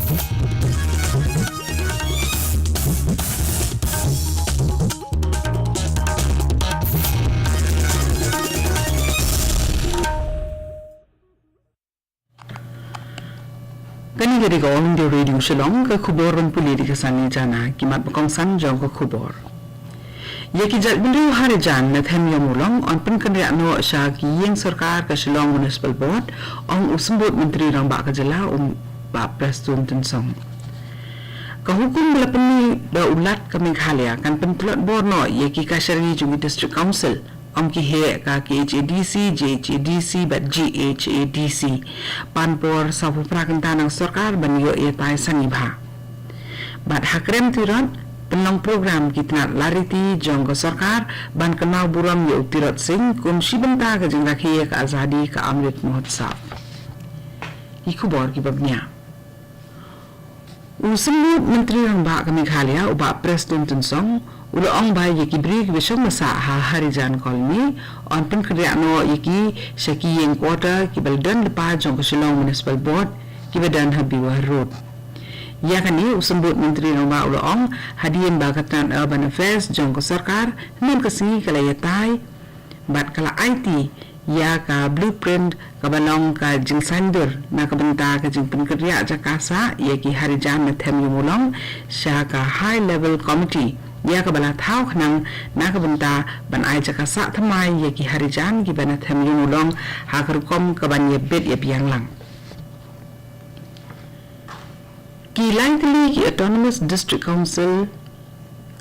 Kani dari ka All India Radio Shillong ka khubor ban puli di kasani jana kimat bakong san jong ka khubor. Yaki jat bindu hari jan na them yomulong on pen kanria no sha ki yeng sarkar ka Shillong Municipal Board ong usambut menteri rang ba ka jala ba Preston Tensong. Ka hukum bela peni da ulat ka Meghalaya kan pentulot borno yaki ka Shargi Jungi District Council om ki he ka KHADC, JHADC bat GHADC panpor sabu prakantan ng sarkar ban yo etay sangibha. Bat hakrem tirot penong program kitna lariti jong ka sarkar ban kenal buram yo tirot sing kum shibenta ka jeng rakhiye ka azadi ka Amrit Mahotsav. Ikubor ki babnya. Usambut menteri rang ba ka Meghalaya uba Preston Tensong ulo ong bay yaki brig besok masa harijan koloni on pen kerja no yaki shaki yang quarter ki baldan lepa jong Shillong Municipal Board ki badan Habiwa Road. Ya kani usambut menteri nomba ulo ong hadian Bakatan Urban Affairs jong sarkar nan kasingi kala yatai bat kala IT ya ka blueprint ka balong ka jing sandur na ka benta ka jing pen kerja jakasa yaki harijan na them yumulong sha ka high level committee ya ka bala thau khnang na ka benta ban ai jaka sa thamai ye ki harijan ki bana them yumulong ha kom ka ban ye bet ye piang lang ki likely ki Autonomous District Council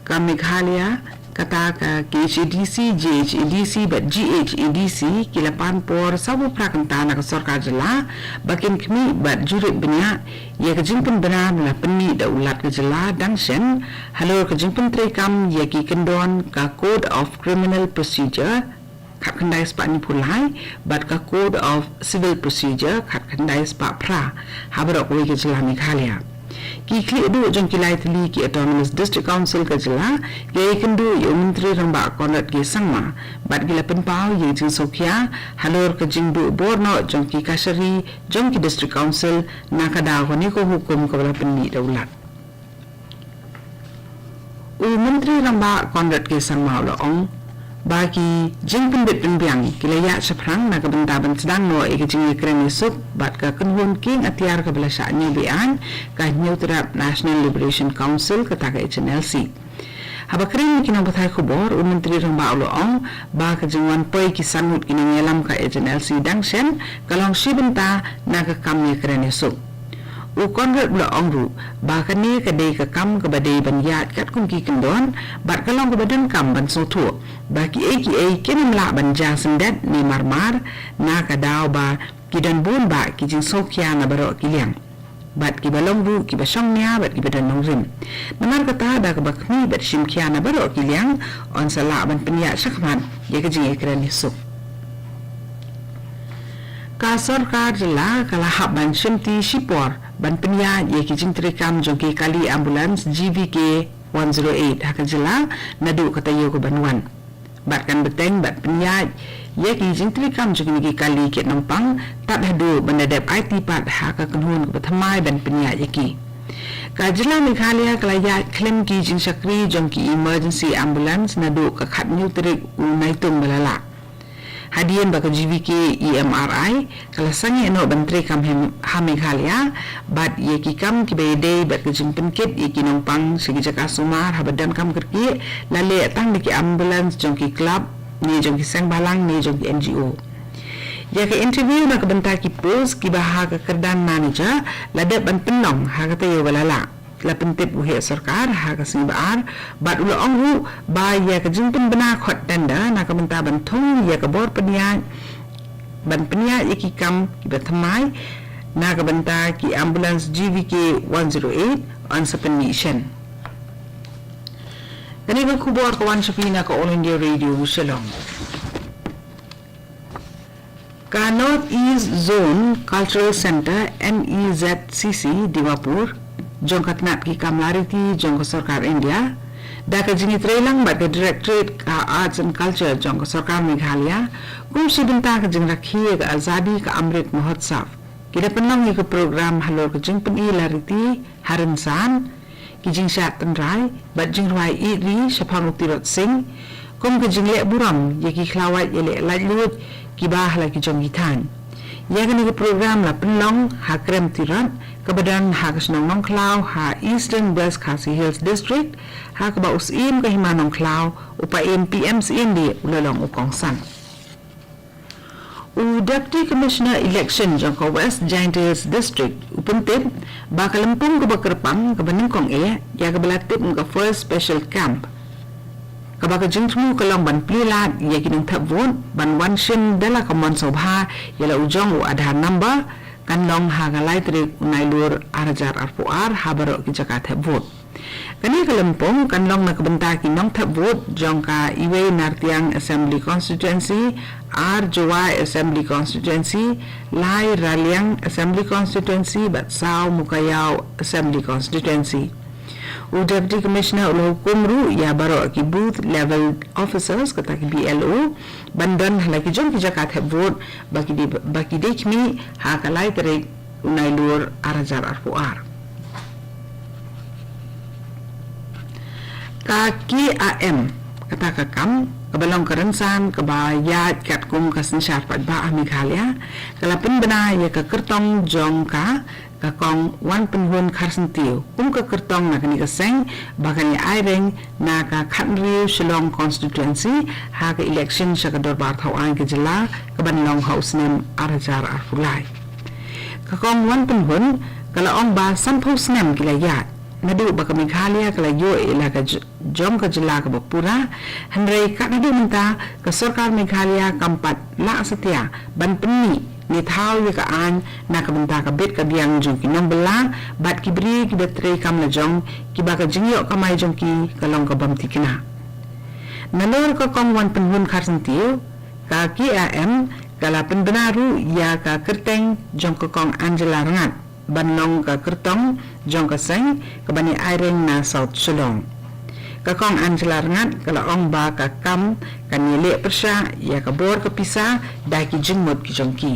ka Meghalaya kata ka KHADC, JHADC bat GHADC ki lapan por sabu prakantana ka sarkar jala bakin kami bat jurit benya ya ka jingpen benar la peni da ulat ka jala dangshen halo ka jingpen trekam ya ki kendon ka Code of Criminal Procedure kat kendai sepak ni pulai bat ka Code of Civil Procedure kat kendai sepak pra habarok wei ka jala Meghalaya ki kli du jong ki lai tli ki Autonomous District Council ka jala ge kendu yo menteri ramba konat ge sangma bat gila penpau ye jing sokya halor ka jing du borno jong ki kasari jong ki District Council na ka da ko ni ko hukum ka bala penni daulat u menteri ramba konat ge sangma lo ong bagi jing penbit penbiang kilaya seprang na kabentaban sedang no ike jing kreni suk bat ka kenhun king atiar ka bala sya'nya bean ka New Terap National Liberation Council kata ka HNLC haba kering kinang bathai khubor u menteri ramba ulo ong ba ka jingwan poi kisanut kinang ngelam ka HNLC dangshen kalong shibenta na ka kamnya kreni suk u konrat bula ongru ba ka ni ka dei ka kam ka badei ban yat kat kum ki kendon bat kalong ka badan kam ban so tu ba ki AKA kenim la ban jasen dat ni marmar na ka daw ba ki dan bun ba ki jing sokya na baro ki liang bat ki balong ru ki basong nya bat ki badan nong rim namar kata da ka bakmi bat shimkya na baro ki liang on sala ban penya sakman ye ka jing ekran ni suk ka sarkar jala kala hab ban shimti shipor ban penya ye ki jing trekam jong ki kali ambulance GVK 108 haka jala nadu kata yo ko banwan bat kan beteng bat penya ye ki jing trekam jong ki kali ki nampang tat hadu bandadap IT pat haka kunhun ko thamai ban penya ye ki ka jala Meghalaya kalaya claim ki jing sakri jong ki emergency ambulance nadu ka khat new trik unaitung balala hadian baka GVK EMRI kala sangi no bantre kam ha Meghalaya bat ye ki kam ki bede bat ke jingpen kit ye ki nompang sigi jaka sumar habadan kam kerki lale tang ki ambulance jong ki club ni jong ki sang balang ni jong ki NGO ya ke interview na kabanta ki post ki baha ka kerdan manager ladap ban penong ha kata yo balala la pentip uhe sarkar ha ka singbaar bat ulo onghu ba ya ka jingpen bena khot tanda na ka benta ban thong ya ka bor penia ban penia iki kam ki bathamai na ka benta ki ambulance GVK 108 on submission kani ka khubor kawan sapina ka All India Radio Shillong ka North East Zone Cultural Center NEZCC Dimapur jong katnat ki kamlariti jong sarkar India da ka jingi trailang ba ka Directorate ka Arts and Culture jong sarkar Meghalaya kum sibenta ka jing rakhiye ka azadi ka Amrit Mahotsav Kita penong ke program halor ke jeng pen lariti harensan kijing syat tenrai bat jeng ruai iri syapang utirot sing kom ke jeng lek buram yaki klawat yelek lajlut kibah lagi jong gitan ya ke program la penong ha krem tirat kebadan ha kesnong nong klau ha Eastern West Khasi Hills District ha ke baus im ke himanong klau upa im PMC di ulalong ukong san Deputy Commissioner Election jangka West Giant Hills District upentip bakal lempung ke bakerpang ke beningkong ya ke belatip ke first special camp ke bakal jengtemu ke long ban plilat ya kinong tap vote ban wan shin dala ke mon sobha yala ujong u adhar number kan long ha galai trik unai lur arjar arpuar ha barok ki jaka tap vote kani ke lempung kan long na kebentar kinong tap vote jangka Iway Nartiang Assembly Constituency R Jawai Assembly Constituency, Lai Raliang Assembly Constituency, Batsao Mukayao Assembly Constituency. Deputy Commissioner Ulo Kumru ya baro ki booth level officers kata ki BLO bandan halaki jom ki jakat have vote baki dekmi ha kalai tere unai lur arajar arpuar. Ka KAM kata kakam kebalong kerensan kebayat kat kum kasensyar padba Meghalaya kalapin bena ya ke kertong jongka kakong wan penhun karsentiu kum ke kertong na kini keseng bahkan ya aireng na ka Khatnriu Shillong constituency ha ke election sya ke dorbar thawang ke jela ke banlong house nem arajar arpulai kakong wan penhun kala ong ba sampau snem kilayat nadu baka Meghalaya kala yo ila ka jom ka jela ka Bapura handrai kat nadu minta ke Sarkar Meghalaya kampat la setia ban penni ni thau ye ka an na ka minta ka bet ka biang jong ki nong bela bat ki bri ki betre kam la jong ki ba ka jingyo ka mai jong ki kalong ka bamti kina nalor ka kong wan penhun kharsentiu ka KAM kala penbenaru ya ka kerteng jong ka kong Angela Rangat banlong ka kertong jong ka seng ka bani aireng na South Shillong ka kong Angela Rangat kala ong ba ka kam ka nile persya ya ka bor ka pisa da ki jingmot ki jongki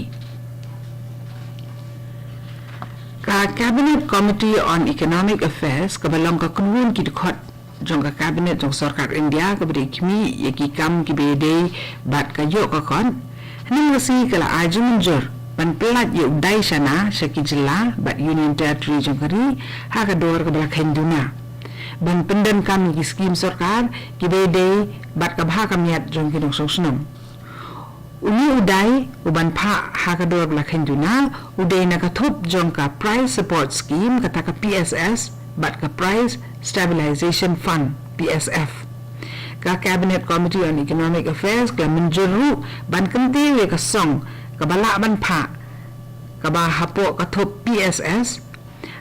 ka Cabinet Committee on Economic Affairs ka balong ka kunwun ki dikot jong ka Cabinet jong Sarkar India ka beri kimi ya ki kam ki bede bat ka yo ka kon haning ngasi kala aju munjur ban pelat yuk dai sana syaki jela bat Union Territory jongkari ha ka dor ka balak henduna ban pendan kami ki skim sarkar ki bede bat ka bha kamiat jong ki dong sosnom uni udai uban pha ha ka dor balak henduna udai na ka thup jong ka price support scheme kata ka PSS bat ka price stabilization fund PSF ka Cabinet Committee on Economic Affairs ka menjuru ban kenti ka song kabala ban pha kaba hapo katop PSS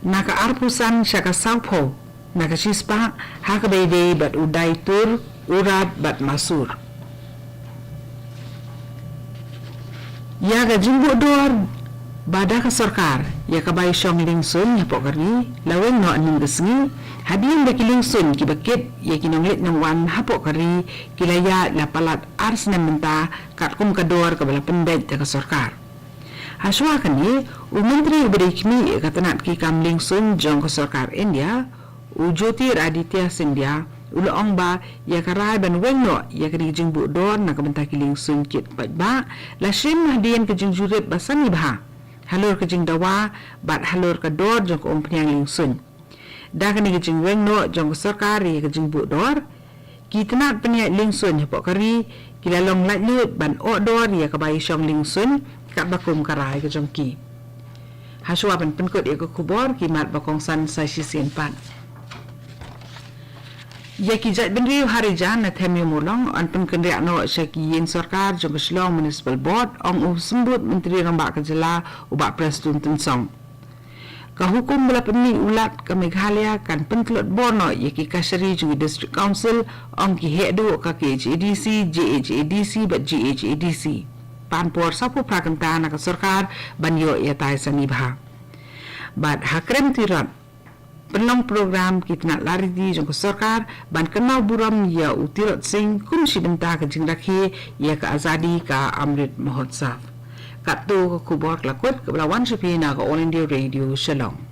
naka arpusan siya ka saupo naka sispa hakabede bat uday tur urat bat masur ya ga jingbo dor bada ka sarkar ya kabay syong lingsun hapo kari laweng no aning gesngi habiyang da kilingsun kibakit ya kinonglit ng wan hapo kari kilaya lapalat ars na menta katkum kador kabala pendet ka sarkar haswa kani Menteri Berikmi katanat ki kamling sun jong ka Sarkar India Jyotir Aditya Scindia ulaong ba ya karay ban wengno ya kani jingbu dor na kabanta kiling sun kit ba la shim hadian ka jing jurip basan ni ba halor ka jing dawa bat halor ka dor jong ka umpnyang ling sun da kani ka jing wengno jong ka Sarkar ya ka jingbu dor kitanat panya ling sun hapo kari kilalong latlut ban o dor ya kabay syong ling sun kat bakum karai ke jongki haswa ban penkot ya ke kubor kimat bakong san sa sisien pan ya ki jat benri harijan na themi mulong an penkendria no syaki yin sarkar jong Shillong Municipal Board ong sembut menteri rambak ke jela ubak presiden tensong ka hukum bela penni ulat ke Meghalaya kan penkelot bono ya ki kasari jong District Council ong ki hedu ka KHADC JHADC bat GHADC panpor sapu prakanta na ka sarkar banyo ya tay sa nibha bat hakrem tirat penlong program kitna laridi jong ka sarkar ban kenau buram ya utirot sing kum si benta ka jingrakhi ya ka azadi ka Amrit Mahotsav Kat tu ke kubor kelakut ke Belawan Sepi na ke All India Radio Shalom.